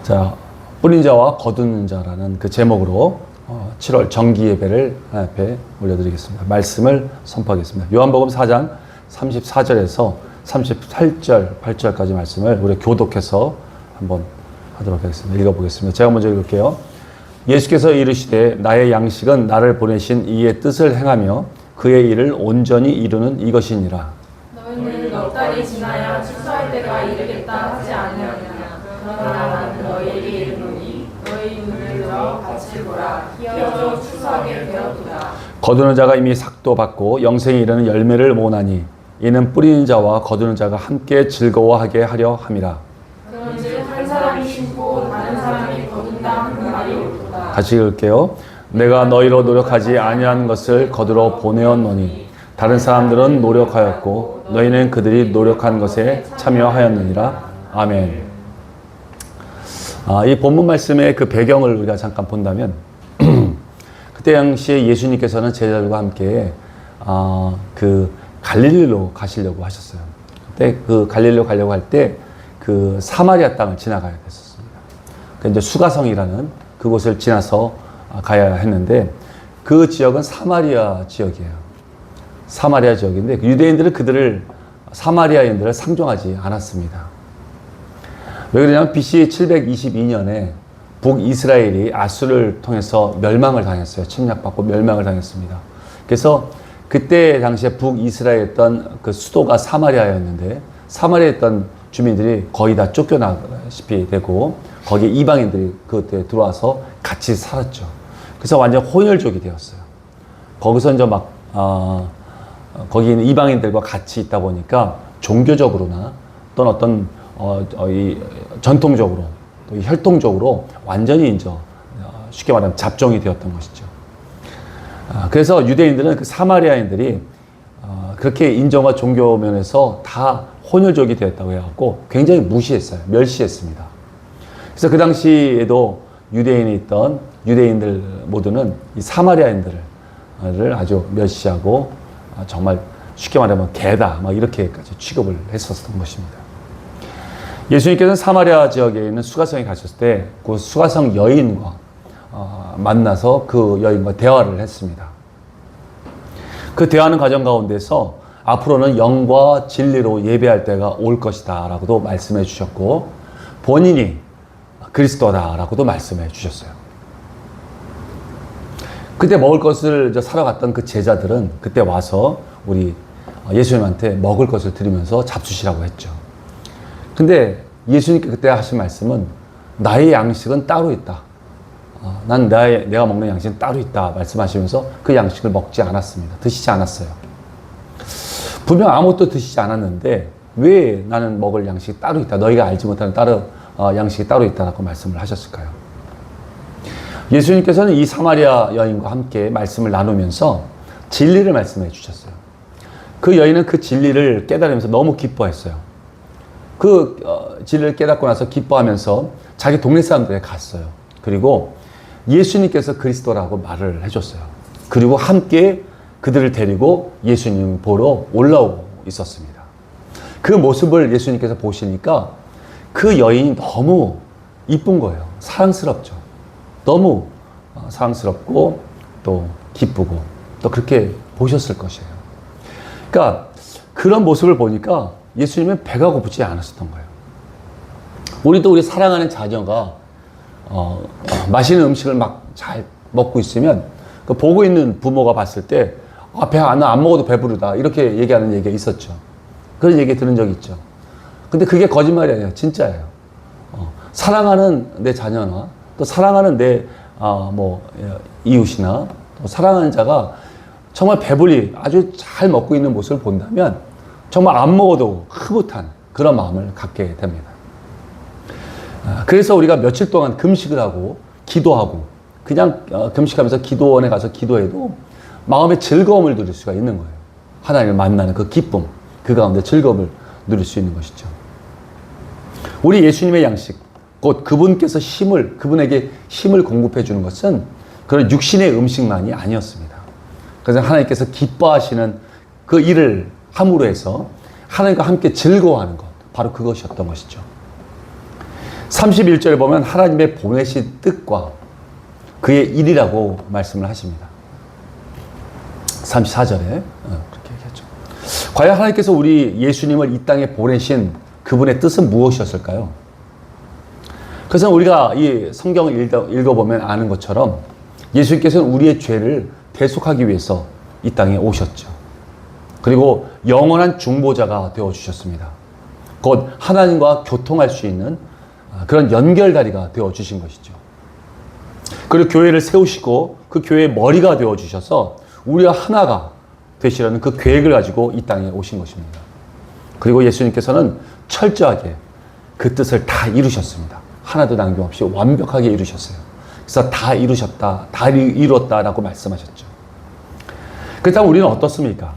자, 뿌린 자와 거두는 자라는 그 제목으로 7월 정기 예배를 하나님 앞에 올려드리겠습니다. 말씀을 선포하겠습니다. 요한복음 4장 34절에서 38절, 8절까지 말씀을 우리 교독해서 한번 하도록 하겠습니다. 읽어보겠습니다. 제가 먼저 읽을게요. 예수께서 이르시되 나의 양식은 나를 보내신 이의 뜻을 행하며 그의 일을 온전히 이루는 이것이니라. 너희는 넉 달이 지나야 추수할 때가 이르겠다 하지 아니하느냐. 그러나 나는 너희에게 이르노니 너희 눈을 들어 같이 보라. 기어져 추수하게 되었도다. 거두는 자가 이미 삭도 받고 영생에 이르는 열매를 모으나니 이는 뿌리는 자와 거두는 자가 함께 즐거워하게 하려 함이라. 그런즉 한 사람이 심고 다른 사람이 거둔다 그 말이 옳도다. 같이 읽을게요. 내가 너희로 노력하지 아니한 것을 거두러 보내었노니 다른 사람들은 노력하였고 너희는 그들이 노력한 것에 참여하였느니라. 아멘. 이 본문 말씀의 그 배경을 우리가 잠깐 본다면 그때 당시에 예수님께서는 제자들과 함께 그 갈릴리로 가시려고 하셨어요. 그때 그 갈릴리로 가려고 할 때 그 사마리아 땅을 지나가야 됐었습니다. 그 이제 수가성이라는 그곳을 지나서 가야 했는데 그 지역은 사마리아 지역이에요. 사마리아 지역인데 유대인들은 그들을 사마리아인들을 상종하지 않았습니다. 왜 그러냐면 BC 722년에 북이스라엘이 아수를 통해서 멸망을 당했어요. 침략받고 멸망을 당했습니다. 그래서 그때 당시에 북이스라엘이었던 그 수도가 사마리아였는데 사마리아에 있던 주민들이 거의 다 쫓겨나다시피 되고 거기에 이방인들이 그때 들어와서 같이 살았죠. 그래서 완전 혼혈족이 되었어요. 거기서 이제 막 거기 있는 이방인들과 같이 있다 보니까 종교적으로나 또는 어떤 이 전통적으로 또 혈통적으로 완전히 이제 쉽게 말하면 잡종이 되었던 것이죠. 그래서 유대인들은 그 사마리아인들이 그렇게 인종과 종교 면에서 다 혼혈족이 되었다고 해갖고 굉장히 무시했어요. 멸시했습니다. 그래서 그 당시에도 유대인에 있던 유대인들 모두는 이 사마리아인들을 아주 멸시하고 정말 쉽게 말하면 개다 막 이렇게까지 취급을 했었던 것입니다. 예수님께서는 사마리아 지역에 있는 수가성에 가셨을 때 그 수가성 여인과 만나서 그 여인과 대화를 했습니다. 그 대화하는 과정 가운데서 앞으로는 영과 진리로 예배할 때가 올 것이다 라고도 말씀해 주셨고 본인이 그리스도다 라고도 말씀해 주셨어요. 그때 먹을 것을 사러 갔던 그 제자들은 그때 와서 우리 예수님한테 먹을 것을 드리면서 잡수시라고 했죠. 근데 예수님께 그때 하신 말씀은 나의 양식은 따로 있다. 난 내가 먹는 양식은 따로 있다 말씀하시면서 그 양식을 먹지 않았습니다. 드시지 않았어요. 분명 아무것도 드시지 않았는데 왜 나는 먹을 양식이 따로 있다. 너희가 알지 못하는 양식이 따로 있다라고 말씀을 하셨을까요? 예수님께서는 이 사마리아 여인과 함께 말씀을 나누면서 진리를 말씀해 주셨어요. 그 여인은 그 진리를 깨달으면서 너무 기뻐했어요. 그 진리를 깨닫고 나서 기뻐하면서 자기 동네 사람들에 갔어요. 그리고 예수님께서 그리스도라고 말을 해줬어요. 그리고 함께 그들을 데리고 예수님 보러 올라오고 있었습니다. 그 모습을 예수님께서 보시니까 그 여인이 너무 이쁜 거예요. 사랑스럽죠. 너무 사랑스럽고 또 기쁘고 또 그렇게 보셨을 것이에요. 그러니까 그런 모습을 보니까 예수님은 배가 고프지 않았었던 거예요. 우리도 우리 사랑하는 자녀가 맛있는 음식을 막 잘 먹고 있으면 그 보고 있는 부모가 봤을 때 배 안 먹어도 배부르다 이렇게 얘기하는 얘기가 있었죠. 그런 얘기 들은 적이 있죠. 근데 그게 거짓말이 아니에요. 진짜예요. 사랑하는 내 자녀나 또 사랑하는 내 이웃이나 또 사랑하는 자가 정말 배불리 아주 잘 먹고 있는 모습을 본다면 정말 안 먹어도 흐뭇한 그런 마음을 갖게 됩니다. 그래서 우리가 며칠 동안 금식을 하고 기도하고 그냥 금식하면서 기도원에 가서 기도해도 마음의 즐거움을 누릴 수가 있는 거예요. 하나님을 만나는 그 기쁨, 그 가운데 즐거움을 누릴 수 있는 것이죠. 우리 예수님의 양식, 곧 그분께서 그분에게 힘을 공급해 주는 것은 그런 육신의 음식만이 아니었습니다. 그래서 하나님께서 기뻐하시는 그 일을 함으로 해서 하나님과 함께 즐거워하는 것, 바로 그것이었던 것이죠. 31절에 보면 하나님의 보내신 뜻과 그의 일이라고 말씀을 하십니다. 34절에 그렇게 얘기하죠. 과연 하나님께서 우리 예수님을 이 땅에 보내신 그분의 뜻은 무엇이었을까요? 그래서 우리가 이 성경을 읽어보면 아는 것처럼 예수님께서는 우리의 죄를 대속하기 위해서 이 땅에 오셨죠. 그리고 영원한 중보자가 되어주셨습니다. 곧 하나님과 교통할 수 있는 그런 연결다리가 되어주신 것이죠. 그리고 교회를 세우시고 그 교회의 머리가 되어주셔서 우리와 하나가 되시려는 그 계획을 가지고 이 땅에 오신 것입니다. 그리고 예수님께서는 철저하게 그 뜻을 다 이루셨습니다. 하나도 남김없이 완벽하게 이루셨어요. 그래서 다 이루셨다, 다 이루었다라고 말씀하셨죠. 그렇다면 우리는 어떻습니까?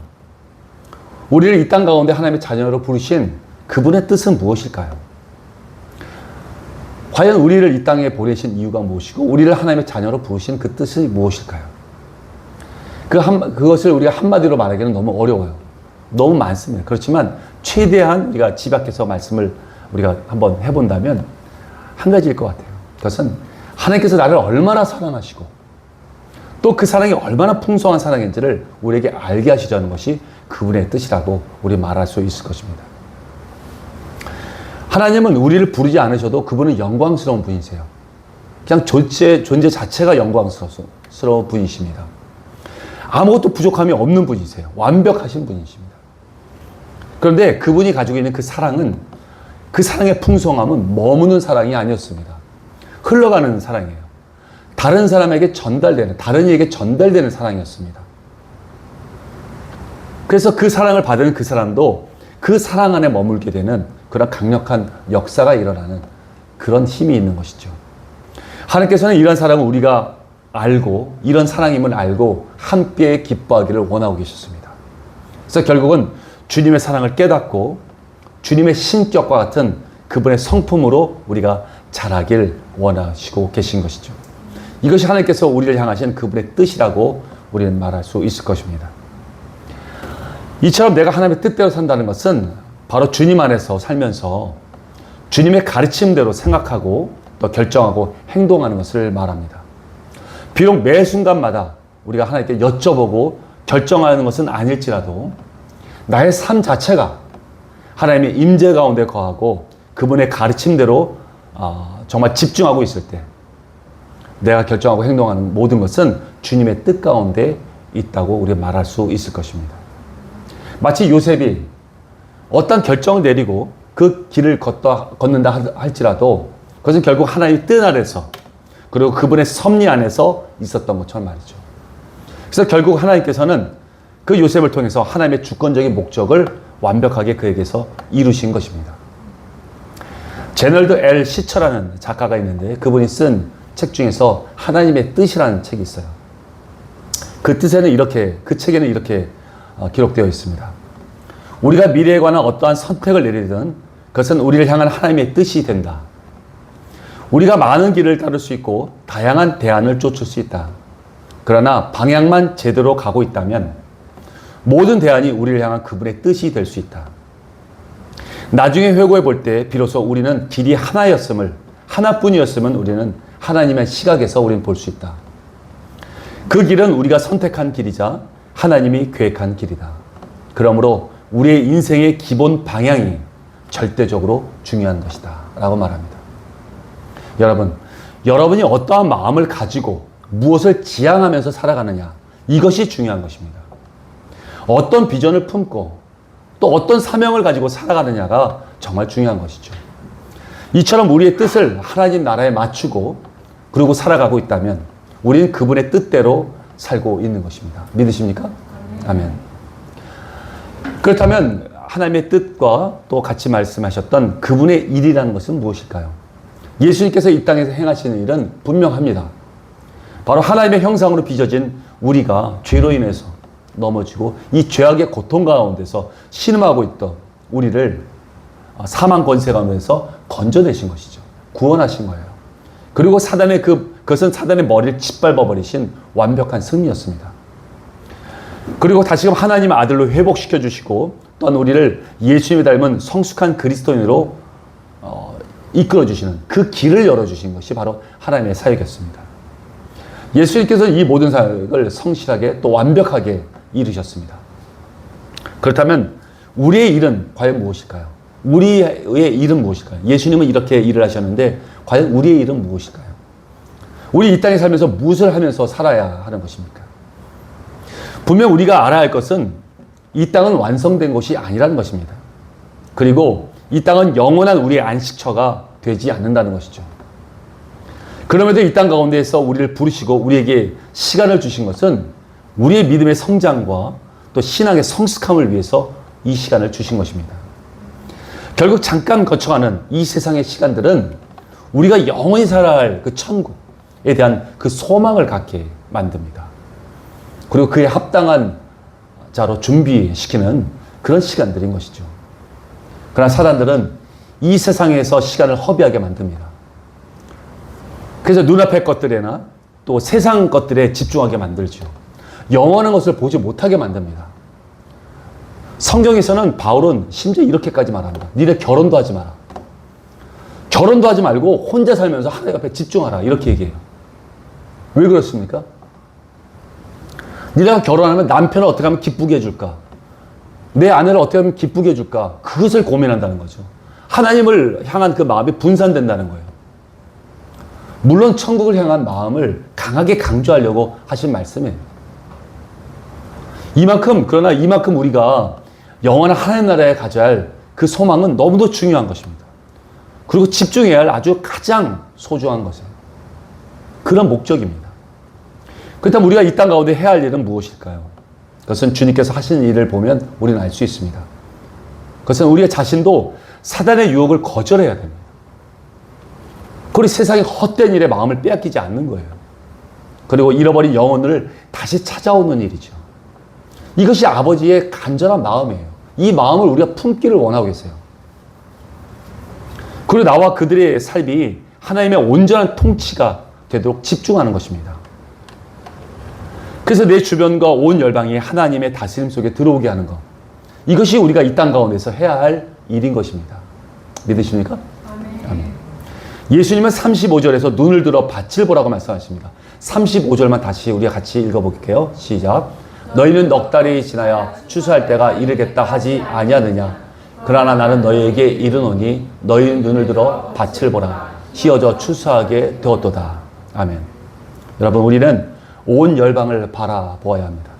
우리를 이 땅 가운데 하나님의 자녀로 부르신 그분의 뜻은 무엇일까요? 과연 우리를 이 땅에 보내신 이유가 무엇이고 우리를 하나님의 자녀로 부르신 그 뜻이 무엇일까요? 그것을 우리가 한마디로 말하기는 너무 어려워요. 너무 많습니다. 그렇지만 최대한 우리가 집약해서 말씀을 우리가 한번 해본다면 한 가지일 것 같아요. 그것은 하나님께서 나를 얼마나 사랑하시고 또 그 사랑이 얼마나 풍성한 사랑인지를 우리에게 알게 하시려는 것이 그분의 뜻이라고 우리 말할 수 있을 것입니다. 하나님은 우리를 부르지 않으셔도 그분은 영광스러운 분이세요. 그냥 존재 자체가 영광스러운 분이십니다. 아무것도 부족함이 없는 분이세요. 완벽하신 분이십니다. 그런데 그분이 가지고 있는 그 사랑은, 그 사랑의 풍성함은 머무는 사랑이 아니었습니다. 흘러가는 사랑이에요. 다른 사람에게 전달되는, 다른 이에게 전달되는 사랑이었습니다. 그래서 그 사랑을 받은 그 사람도 그 사랑 안에 머물게 되는 그런 강력한 역사가 일어나는 그런 힘이 있는 것이죠. 하나님께서는 이런 사랑을 우리가 알고, 이런 사랑임을 알고 함께 기뻐하기를 원하고 계셨습니다. 그래서 결국은 주님의 사랑을 깨닫고 주님의 신격과 같은 그분의 성품으로 우리가 자라길 원하시고 계신 것이죠. 이것이 하나님께서 우리를 향하신 그분의 뜻이라고 우리는 말할 수 있을 것입니다. 이처럼 내가 하나님의 뜻대로 산다는 것은 바로 주님 안에서 살면서 주님의 가르침대로 생각하고 또 결정하고 행동하는 것을 말합니다. 비록 매 순간마다 우리가 하나님께 여쭤보고 결정하는 것은 아닐지라도 나의 삶 자체가 하나님의 임재 가운데 거하고 그분의 가르침대로 정말 집중하고 있을 때 내가 결정하고 행동하는 모든 것은 주님의 뜻 가운데 있다고 우리가 말할 수 있을 것입니다. 마치 요셉이 어떤 결정을 내리고 그 길을 걷는다 할지라도 그것은 결국 하나님의 뜻 아래서 그리고 그분의 섭리 안에서 있었던 것처럼 말이죠. 그래서 결국 하나님께서는 그 요셉을 통해서 하나님의 주권적인 목적을 완벽하게 그에게서 이루신 것입니다. 제널드 L. 시처라는 작가가 있는데 그분이 쓴 책 중에서 하나님의 뜻이라는 책이 있어요. 그 책에는 이렇게 기록되어 있습니다. 우리가 미래에 관한 어떠한 선택을 내리든 그것은 우리를 향한 하나님의 뜻이 된다. 우리가 많은 길을 따를 수 있고 다양한 대안을 쫓을 수 있다. 그러나 방향만 제대로 가고 있다면 모든 대안이 우리를 향한 그분의 뜻이 될 수 있다. 나중에 회고해 볼 때 비로소 우리는 길이 하나뿐이었음은 우리는 하나님의 시각에서 우리는 볼 수 있다. 그 길은 우리가 선택한 길이자 하나님이 계획한 길이다. 그러므로 우리의 인생의 기본 방향이 절대적으로 중요한 것이다. 라고 말합니다. 여러분이 어떠한 마음을 가지고 무엇을 지향하면서 살아가느냐, 이것이 중요한 것입니다. 어떤 비전을 품고 또 어떤 사명을 가지고 살아가느냐가 정말 중요한 것이죠. 이처럼 우리의 뜻을 하나님 나라에 맞추고 그리고 살아가고 있다면 우리는 그분의 뜻대로 살고 있는 것입니다. 믿으십니까? 아멘. 그렇다면 하나님의 뜻과 또 같이 말씀하셨던 그분의 일이라는 것은 무엇일까요? 예수님께서 이 땅에서 행하시는 일은 분명합니다. 바로 하나님의 형상으로 빚어진 우리가 죄로 인해서 넘어지고 이 죄악의 고통 가운데서 신음하고 있던 우리를 사망 권세 가운데서 건져내신 것이죠. 구원하신 거예요. 그리고 그것은 사단의 머리를 짓밟아버리신 완벽한 승리였습니다. 그리고 다시금 하나님의 아들로 회복시켜 주시고 또한 우리를 예수님이 닮은 성숙한 그리스도인으로 이끌어주시는 그 길을 열어주신 것이 바로 하나님의 사역이었습니다. 예수님께서는 이 모든 사역을 성실하게 또 완벽하게 이루셨습니다. 그렇다면 우리의 일은 과연 무엇일까요? 우리의 일은 무엇일까요? 예수님은 이렇게 일을 하셨는데 과연 우리의 일은 무엇일까요? 우리 이 땅에 살면서 무엇을 하면서 살아야 하는 것입니까? 분명 우리가 알아야 할 것은 이 땅은 완성된 곳이 아니라는 것입니다. 그리고 이 땅은 영원한 우리의 안식처가 되지 않는다는 것이죠. 그럼에도 이 땅 가운데에서 우리를 부르시고 우리에게 시간을 주신 것은 우리의 믿음의 성장과 또 신앙의 성숙함을 위해서 이 시간을 주신 것입니다. 결국 잠깐 거쳐가는 이 세상의 시간들은 우리가 영원히 살아야 할 그 천국에 대한 그 소망을 갖게 만듭니다. 그리고 그에 합당한 자로 준비시키는 그런 시간들인 것이죠. 그러나 사단들은 이 세상에서 시간을 허비하게 만듭니다. 그래서 눈앞의 것들에나 또 세상 것들에 집중하게 만들죠. 영원한 것을 보지 못하게 만듭니다. 성경에서는 바울은 심지어 이렇게까지 말합니다. 니네 결혼도 하지 마라. 결혼도 하지 말고 혼자 살면서 하나님 앞에 집중하라. 이렇게 얘기해요. 왜 그렇습니까? 니네가 결혼하면 남편을 어떻게 하면 기쁘게 해줄까? 내 아내를 어떻게 하면 기쁘게 해줄까? 그것을 고민한다는 거죠. 하나님을 향한 그 마음이 분산된다는 거예요. 물론 천국을 향한 마음을 강하게 강조하려고 하신 말씀이에요. 그러나 이만큼 우리가 영원한 하나님 나라에 가져야 할 그 소망은 너무도 중요한 것입니다. 그리고 집중해야 할 아주 가장 소중한 것이에요. 그런 목적입니다. 그렇다면 우리가 이 땅 가운데 해야 할 일은 무엇일까요? 그것은 주님께서 하신 일을 보면 우리는 알 수 있습니다. 그것은 우리 자신도 사단의 유혹을 거절해야 됩니다. 그리고 세상의 헛된 일에 마음을 빼앗기지 않는 거예요. 그리고 잃어버린 영혼을 다시 찾아오는 일이죠. 이것이 아버지의 간절한 마음이에요. 이 마음을 우리가 품기를 원하고 계세요. 그리고 나와 그들의 삶이 하나님의 온전한 통치가 되도록 집중하는 것입니다. 그래서 내 주변과 온 열방이 하나님의 다스림 속에 들어오게 하는 것. 이것이 우리가 이 땅 가운데서 해야 할 일인 것입니다. 믿으십니까? 아멘. 예수님은 35절에서 눈을 들어 밭을 보라고 말씀하십니다. 35절만 다시 우리가 같이 읽어볼게요. 시작. 너희는 넉 달이 지나야 추수할 때가 이르겠다 하지 아니하느냐. 그러나 나는 너희에게 이르노니 너희 눈을 들어 밭을 보라. 휘어져 추수하게 되었도다. 아멘. 여러분, 우리는 온 열방을 바라보아야 합니다.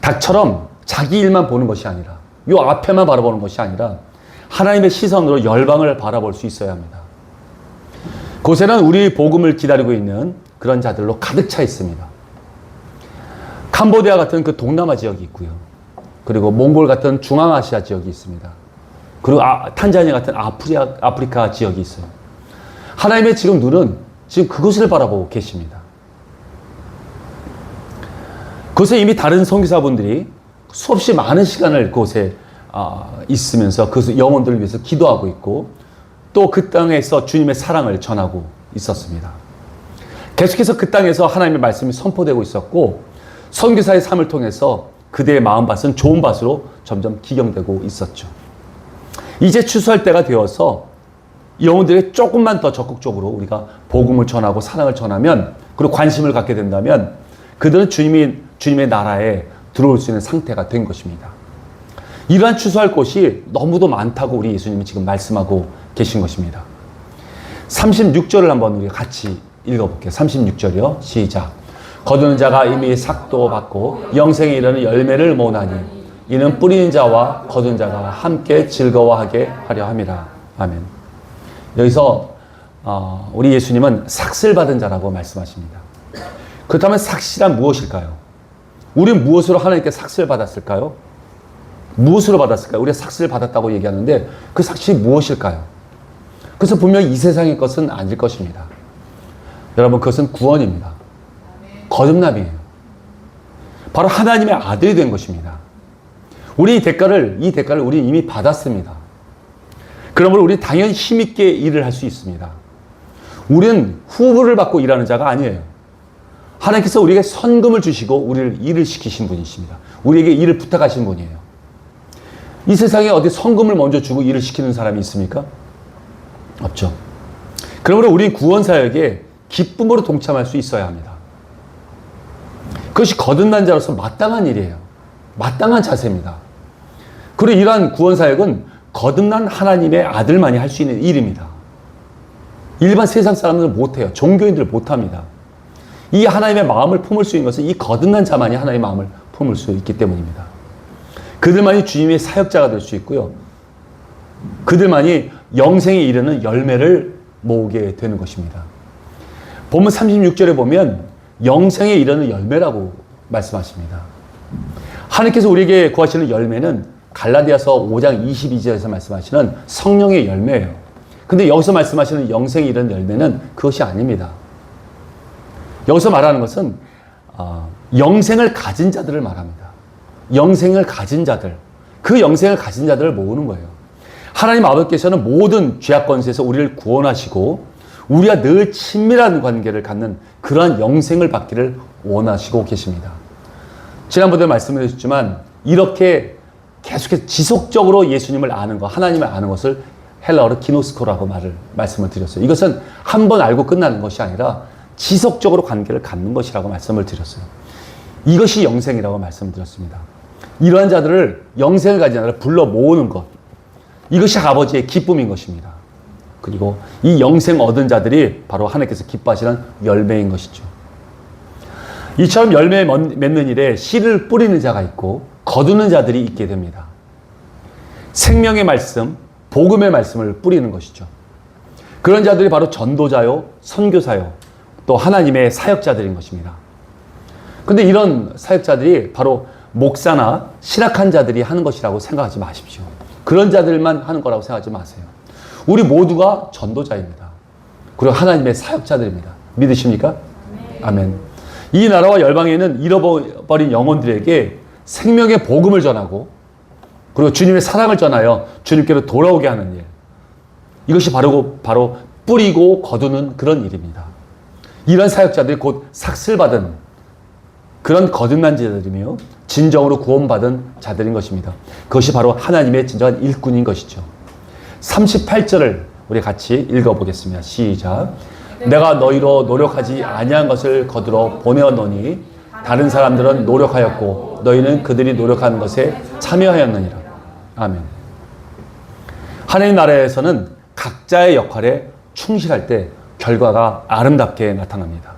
닭처럼 자기 일만 보는 것이 아니라, 요 앞에만 바라보는 것이 아니라 하나님의 시선으로 열방을 바라볼 수 있어야 합니다. 곳에는 우리 복음을 기다리고 있는 그런 자들로 가득 차 있습니다. 캄보디아 같은 그 동남아 지역이 있고요. 그리고 몽골 같은 중앙아시아 지역이 있습니다. 그리고 탄자니아 같은 아프리카 지역이 있어요. 하나님의 지금 눈은 지금 그것을 바라보고 계십니다. 그곳에 이미 다른 선교사분들이 수없이 많은 시간을 그곳에 있으면서 그 영혼들을 위해서 기도하고 있고 또 그 땅에서 주님의 사랑을 전하고 있었습니다. 계속해서 그 땅에서 하나님의 말씀이 선포되고 있었고 선교사의 삶을 통해서 그대의 마음밭은 좋은 밭으로 점점 기경되고 있었죠. 이제 추수할 때가 되어서 영혼들에게 조금만 더 적극적으로 우리가 복음을 전하고 사랑을 전하면 그리고 관심을 갖게 된다면 그들은 주님의 나라에 들어올 수 있는 상태가 된 것입니다. 이러한 추수할 곳이 너무도 많다고 우리 예수님이 지금 말씀하고 계신 것입니다. 36절을 한번 우리 같이 읽어볼게요. 36절이요. 시작. 거두는 자가 이미 삭도 받고 영생에 이르는 열매를 모으나니 이는 뿌리는 자와 거둔 자가 함께 즐거워하게 하려 함이라. 아멘. 여기서 우리 예수님은 삭슬 받은 자라고 말씀하십니다. 그렇다면 삭시란 무엇일까요? 우리는 무엇으로 하나님께 삭슬 받았을까요? 무엇으로 받았을까요? 우리가 삭슬 받았다고 얘기하는데 그 삭시 무엇일까요? 그래서 분명히 이 세상의 것은 아닐 것입니다. 여러분, 그것은 구원입니다. 거듭남이에요. 바로 하나님의 아들이 된 것입니다. 우리 이 대가를 우리는 이미 받았습니다. 그러므로 우리 당연히 힘있게 일을 할 수 있습니다. 우리는 후보를 받고 일하는 자가 아니에요. 하나님께서 우리에게 선금을 주시고 우리를 일을 시키신 분이십니다. 우리에게 일을 부탁하신 분이에요. 이 세상에 어디 선금을 먼저 주고 일을 시키는 사람이 있습니까? 없죠. 그러므로 우린 구원사역에 기쁨으로 동참할 수 있어야 합니다. 그것이 거듭난 자로서 마땅한 일이에요. 마땅한 자세입니다. 그리고 이러한 구원사역은 거듭난 하나님의 아들만이 할 수 있는 일입니다. 일반 세상 사람들은 못해요. 종교인들 못합니다. 이 하나님의 마음을 품을 수 있는 것은 이 거듭난 자만이 하나님의 마음을 품을 수 있기 때문입니다. 그들만이 주님의 사역자가 될 수 있고요. 그들만이 영생에 이르는 열매를 모으게 되는 것입니다. 본문 36절에 보면 영생에 이르는 열매라고 말씀하십니다. 하나님께서 우리에게 구하시는 열매는 갈라디아서 5장 22절에서 말씀하시는 성령의 열매예요. 근데 여기서 말씀하시는 영생에 이르는 열매는 그것이 아닙니다. 여기서 말하는 것은 영생을 가진 자들을 말합니다. 영생을 가진 자들, 그 영생을 가진 자들을 모으는 거예요. 하나님 아버지께서는 모든 죄악 권세에서 우리를 구원하시고 우리가 늘 친밀한 관계를 갖는 그러한 영생을 받기를 원하시고 계십니다. 지난번에 말씀을 해주셨지만 이렇게 계속해서 지속적으로 예수님을 아는 것, 하나님을 아는 것을 헬라어로 기노스코라고 말씀을 드렸어요. 이것은 한 번 알고 끝나는 것이 아니라 지속적으로 관계를 갖는 것이라고 말씀을 드렸어요. 이것이 영생이라고 말씀을 드렸습니다. 이러한 자들을 영생을 가진 자들을 불러 모으는 것, 이것이 아버지의 기쁨인 것입니다. 그리고 이 영생 얻은 자들이 바로 하나님께서 기뻐하시는 열매인 것이죠. 이처럼 열매 맺는 일에 씨를 뿌리는 자가 있고 거두는 자들이 있게 됩니다. 생명의 말씀, 복음의 말씀을 뿌리는 것이죠. 그런 자들이 바로 전도자요, 선교사요, 또 하나님의 사역자들인 것입니다. 근데 이런 사역자들이 바로 목사나 신학한 자들이 하는 것이라고 생각하지 마십시오. 그런 자들만 하는 거라고 생각하지 마세요. 우리 모두가 전도자입니다. 그리고 하나님의 사역자들입니다. 믿으십니까? 아멘. 이 나라와 열방에는 잃어버린 영혼들에게 생명의 복음을 전하고 그리고 주님의 사랑을 전하여 주님께로 돌아오게 하는 일. 이것이 바로 뿌리고 거두는 그런 일입니다. 이런 사역자들이 곧 삭슬받은 그런 거듭난 자들이며 진정으로 구원받은 자들인 것입니다. 그것이 바로 하나님의 진정한 일꾼인 것이죠. 38절을 우리 같이 읽어보겠습니다. 시작. 내가 너희로 노력하지 아니한 것을 거두러 보내었노니 다른 사람들은 노력하였고 너희는 그들이 노력하는 것에 참여하였느니라. 아멘. 하나님 나라에서는 각자의 역할에 충실할 때 결과가 아름답게 나타납니다.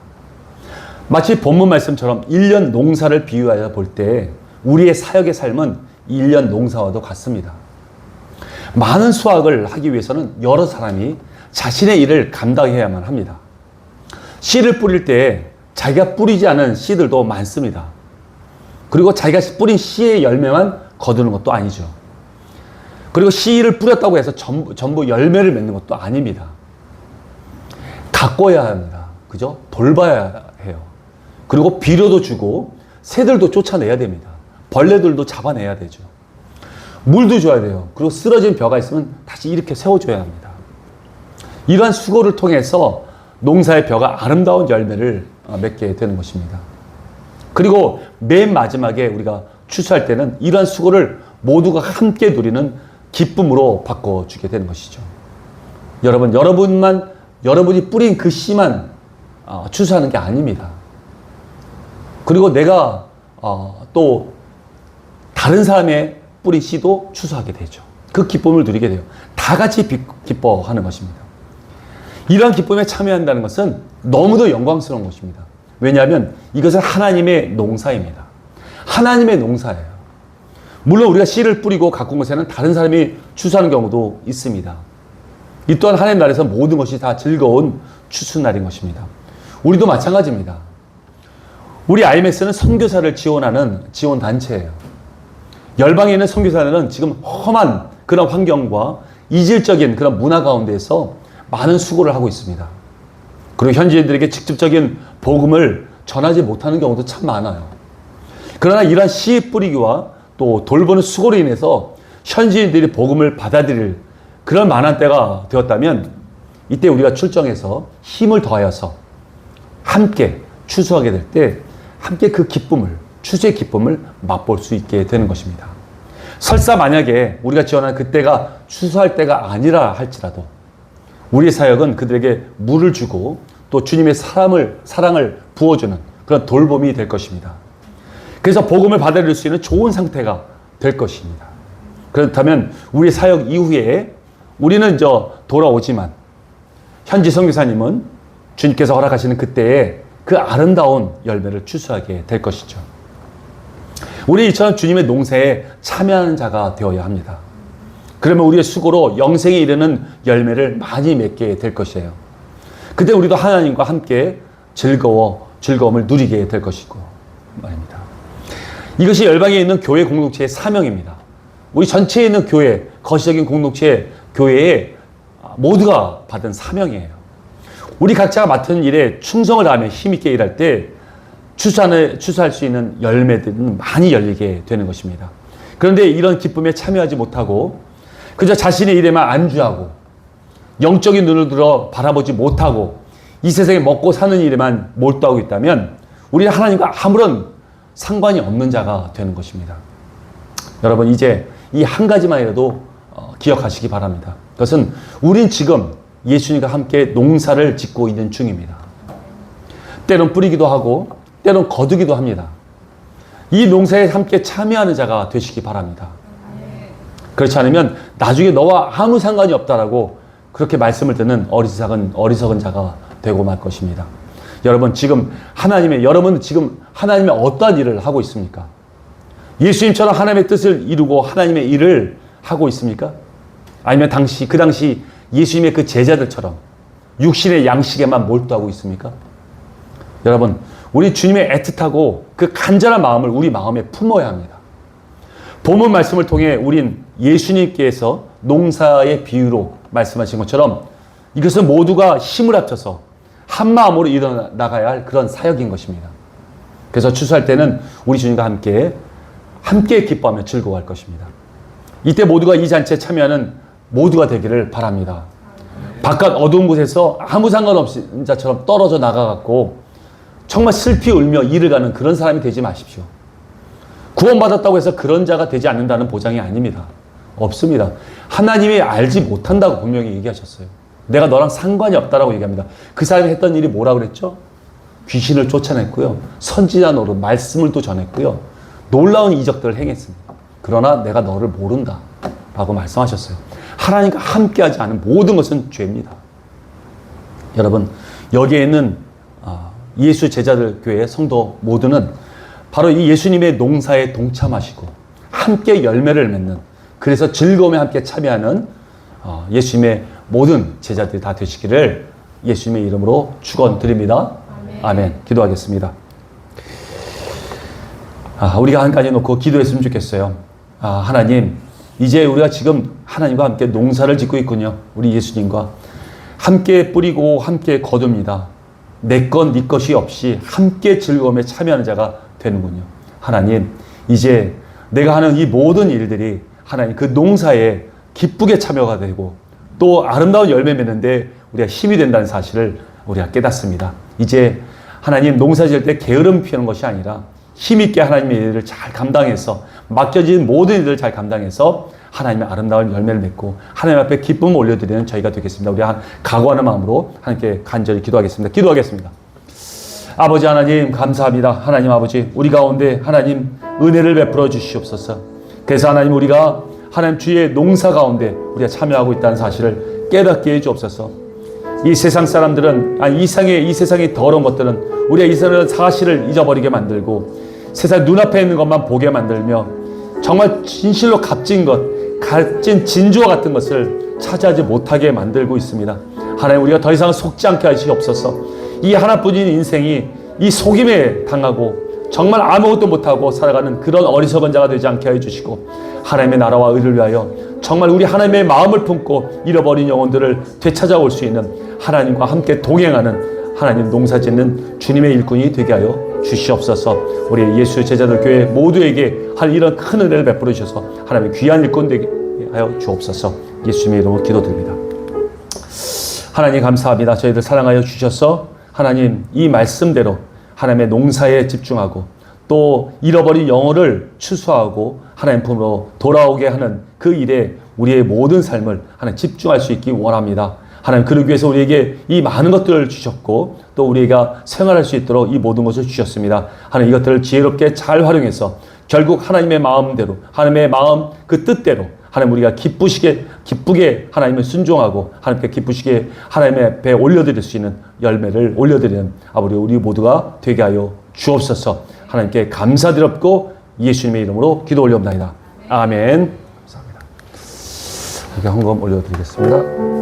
마치 본문 말씀처럼 1년 농사를 비유하여 볼 때 우리의 사역의 삶은 1년 농사와도 같습니다. 많은 수확을 하기 위해서는 여러 사람이 자신의 일을 감당해야만 합니다. 씨를 뿌릴 때 자기가 뿌리지 않은 씨들도 많습니다. 그리고 자기가 뿌린 씨의 열매만 거두는 것도 아니죠. 그리고 씨를 뿌렸다고 해서 전부 열매를 맺는 것도 아닙니다. 가꿔야 합니다. 그죠? 돌봐야 해요. 그리고 비료도 주고 새들도 쫓아내야 됩니다. 벌레들도 잡아내야 되죠. 물도 줘야 돼요. 그리고 쓰러진 벼가 있으면 다시 이렇게 세워줘야 합니다. 이러한 수고를 통해서 농사의 벼가 아름다운 열매를 맺게 되는 것입니다. 그리고 맨 마지막에 우리가 추수할 때는 이러한 수고를 모두가 함께 누리는 기쁨으로 바꿔주게 되는 것이죠. 여러분이 뿌린 그 씨만 추수하는 게 아닙니다. 그리고 내가 또 다른 사람의 뿌린 씨도 추수하게 되죠. 그 기쁨을 누리게 돼요. 다 같이 기뻐하는 것입니다. 이러한 기쁨에 참여한다는 것은 너무도 영광스러운 것입니다. 왜냐하면 이것은 하나님의 농사입니다. 하나님의 농사예요. 물론 우리가 씨를 뿌리고 가꾼 것에는 다른 사람이 추수하는 경우도 있습니다. 이 또한 하나님 나라에서 모든 것이 다 즐거운 추수날인 것입니다. 우리도 마찬가지입니다. 우리 IMS는 선교사를 지원하는 지원단체예요. 열방에 있는 선교사들은 지금 험한 그런 환경과 이질적인 그런 문화 가운데에서 많은 수고를 하고 있습니다. 그리고 현지인들에게 직접적인 복음을 전하지 못하는 경우도 참 많아요. 그러나 이러한 씨 뿌리기와 또 돌보는 수고로 인해서 현지인들이 복음을 받아들일 그런 만한 때가 되었다면 이때 우리가 출정해서 힘을 더하여서 함께 추수하게 될 때 함께 그 기쁨을, 추수의 기쁨을 맛볼 수 있게 되는 것입니다. 설사 만약에 우리가 지원하는 그때가 추수할 때가 아니라 할지라도 우리의 사역은 그들에게 물을 주고 또 주님의 사랑을 부어주는 그런 돌봄이 될 것입니다. 그래서 복음을 받아들일 수 있는 좋은 상태가 될 것입니다. 그렇다면 우리 사역 이후에 우리는 돌아오지만 현지 선교사님은 주님께서 허락하시는 그때에 그 아름다운 열매를 추수하게 될 것이죠. 우리 이처럼 주님의 농사에 참여하는 자가 되어야 합니다. 그러면 우리의 수고로 영생에 이르는 열매를 많이 맺게 될 것이에요. 그때 우리도 하나님과 함께 즐거움을 누리게 될 것이고 말입니다. 이것이 열방에 있는 교회 공동체의 사명입니다. 우리 전체에 있는 교회, 거시적인 공동체 교회에 모두가 받은 사명이에요. 우리 각자가 맡은 일에 충성을 다하며 힘있게 일할 때 추수할 수 있는 열매들은 많이 열리게 되는 것입니다. 그런데 이런 기쁨에 참여하지 못하고 그저 자신의 일에만 안주하고 영적인 눈을 들어 바라보지 못하고 이 세상에 먹고 사는 일에만 몰두하고 있다면 우리는 하나님과 아무런 상관이 없는 자가 되는 것입니다. 여러분 이제 이 한 가지만이라도 기억하시기 바랍니다. 그것은 우린 지금 예수님과 함께 농사를 짓고 있는 중입니다. 때론 뿌리기도 하고 때론 거두기도 합니다. 이 농사에 함께 참여하는 자가 되시기 바랍니다. 그렇지 않으면 나중에 너와 아무 상관이 없다라고 그렇게 말씀을 듣는 어리석은 자가 되고 말 것입니다. 여러분 지금 여러분은 지금 하나님의 어떠한 일을 하고 있습니까? 예수님처럼 하나님의 뜻을 이루고 하나님의 일을 하고 있습니까? 아니면 그 당시 예수님의 그 제자들처럼 육신의 양식에만 몰두하고 있습니까? 여러분, 우리 주님의 애틋하고 그 간절한 마음을 우리 마음에 품어야 합니다. 본문 말씀을 통해 우린 예수님께서 농사의 비유로 말씀하신 것처럼 이것은 모두가 힘을 합쳐서 한 마음으로 일어나가야 할 그런 사역인 것입니다. 그래서 추수할 때는 우리 주님과 함께 기뻐하며 즐거워할 것입니다. 이때 모두가 이 잔치에 참여하는 모두가 되기를 바랍니다. 바깥 어두운 곳에서 아무 상관없는 자처럼 떨어져 나가갖고 정말 슬피 울며 일을 가는 그런 사람이 되지 마십시오. 구원받았다고 해서 그런 자가 되지 않는다는 보장이 아닙니다. 없습니다. 하나님이 알지 못한다고 분명히 얘기하셨어요. 내가 너랑 상관이 없다라고 얘기합니다. 그 사람이 했던 일이 뭐라고 그랬죠? 귀신을 쫓아냈고요. 선지자 노릇, 말씀을 또 전했고요. 놀라운 이적들을 행했습니다. 그러나 내가 너를 모른다 라고 말씀하셨어요. 하나님과 함께하지 않은 모든 것은 죄입니다. 여러분 여기에 있는 예수 제자들 교회 성도 모두는 바로 이 예수님의 농사에 동참하시고 함께 열매를 맺는, 그래서 즐거움에 함께 참여하는 예수님의 모든 제자들이 다 되시기를 예수님의 이름으로 축원드립니다. 아멘. 기도하겠습니다. 우리가 한 가지 놓고 기도했으면 좋겠어요. 하나님, 이제 우리가 지금 하나님과 함께 농사를 짓고 있군요. 우리 예수님과 함께 뿌리고 함께 거둡니다. 내 것, 네 것이 없이 함께 즐거움에 참여하는 자가 되는군요. 하나님, 이제 내가 하는 이 모든 일들이 하나님 그 농사에 기쁘게 참여가 되고 또 아름다운 열매 맺는데 우리가 힘이 된다는 사실을 우리가 깨닫습니다. 이제 하나님 농사 지을 때 게으름 피우는 것이 아니라 힘있게 하나님의 일을 잘 감당해서 맡겨진 모든 일들을 잘 감당해서 하나님의 아름다운 열매를 맺고 하나님 앞에 기쁨을 올려드리는 저희가 되겠습니다. 우리 각오하는 마음으로 하나님께 간절히 기도하겠습니다. 아버지 하나님 감사합니다. 하나님 아버지, 우리 가운데 하나님 은혜를 베풀어 주시옵소서. 그래서 하나님 우리가 하나님 주의 농사 가운데 우리가 참여하고 있다는 사실을 깨닫게 해주옵소서. 이 세상 사람들은 이 세상의 더러운 것들은 우리가 이 세상의 사실을 잊어버리게 만들고 세상 눈앞에 있는 것만 보게 만들며 정말 진실로 값진 진주와 같은 것을 차지하지 못하게 만들고 있습니다. 하나님 우리가 더 이상 속지 않게 하시옵소서. 이 하나뿐인 인생이 이 속임에 당하고 정말 아무것도 못하고 살아가는 그런 어리석은 자가 되지 않게 해주시고 하나님의 나라와 의를 위하여 정말 우리 하나님의 마음을 품고 잃어버린 영혼들을 되찾아올 수 있는 하나님과 함께 동행하는 하나님 농사짓는 주님의 일꾼이 되게 하여 주시옵소서. 우리 예수 제자들 교회 모두에게 이런 큰 은혜를 베풀어 주셔서 하나님의 귀한 일꾼 되게 하여 주옵소서. 예수님의 이름으로 기도드립니다. 하나님 감사합니다. 저희들 사랑하여 주셔서 하나님 이 말씀대로 하나님의 농사에 집중하고 또 잃어버린 영혼을 추수하고 하나님 품으로 돌아오게 하는 그 일에 우리의 모든 삶을 하나님 집중할 수 있기 원합니다. 하나님 그러기 위해서 우리에게 이 많은 것들을 주셨고 또 우리가 생활할 수 있도록 이 모든 것을 주셨습니다. 하나님 이것들을 지혜롭게 잘 활용해서 결국 하나님의 마음대로 하나님의 마음 그 뜻대로 하나님 우리가 기쁘게 하나님을 순종하고 하나님께 기쁘시게 하나님의 배에 올려드릴 수 있는 열매를 올려드리는 우리 모두가 되게 하여 주옵소서. 하나님께 감사드렸고 예수님의 이름으로 기도 올려옵나이다. 아멘. 감사합니다. 이렇게 헌금 올려드리겠습니다.